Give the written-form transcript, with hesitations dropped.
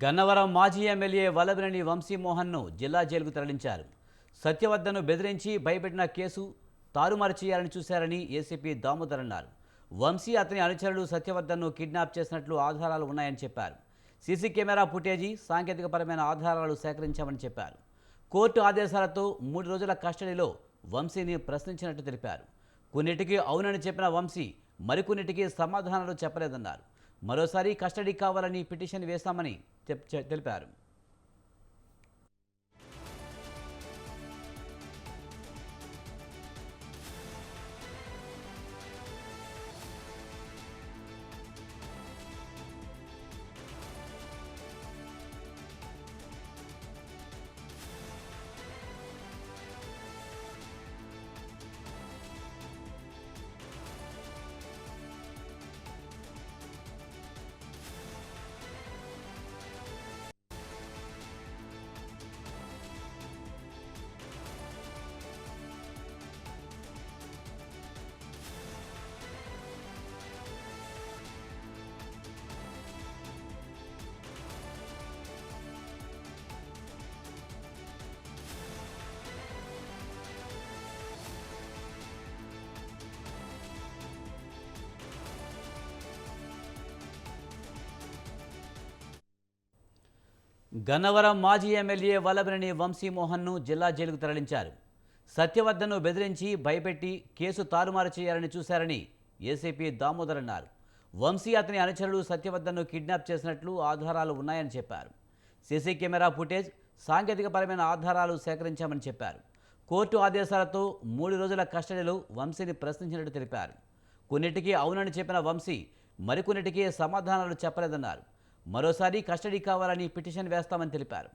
గన్నవరం మాజీ ఎమ్మెల్యే వల్లభనేని వంశీమోహన్ను జిల్లా జైలుకు తరలించారు. సత్యవద్దను బెదిరించి భయపెట్టిన కేసు తారుమారు చేయాలని చూశారని ఏసీపీ దామోదర్ అన్నారు. వంశీ అతని అనుచరులు సత్యవద్దను కిడ్నాప్ చేసినట్లు ఆధారాలు ఉన్నాయని చెప్పారు. సీసీ కెమెరా ఫుటేజీ, సాంకేతికపరమైన ఆధారాలు సేకరించామని చెప్పారు. కోర్టు ఆదేశాలతో 3 రోజుల కస్టడీలో వంశీని ప్రశ్నించినట్టు తెలిపారు. కొన్నిటికి అవునని చెప్పిన వంశీ మరికొన్నిటికి సమాధానాలు చెప్పలేదన్నారు. మరోసారి కస్టడీ కావాలని పిటిషన్ వేశామని తెలిపారు. గన్నవరం మాజీ ఎమ్మెల్యే వల్లభనేని వంశీమోహన్ను జిల్లా జైలుకు తరలించారు. సత్యవద్దను బెదిరించి భయపెట్టి కేసు తారుమారు చేయాలని చూశారని ఏసీపీ దామోదర్ అన్నారు. వంశీ అతని అనుచరులు సత్యవద్దను కిడ్నాప్ చేసినట్లు ఆధారాలు ఉన్నాయని చెప్పారు. సీసీ కెమెరా ఫుటేజ్, సాంకేతికపరమైన ఆధారాలు సేకరించామని చెప్పారు. కోర్టు ఆదేశాలతో 3 రోజుల కస్టడీలో వంశీని ప్రశ్నించినట్టు తెలిపారు. కొన్నిటికి అవునని చెప్పిన వంశీ మరికొన్నిటికి సమాధానాలు చెప్పలేదన్నారు. మరోసారి కస్టడీ కావాలని పిటిషన్ వేస్తామని తెలిపారు.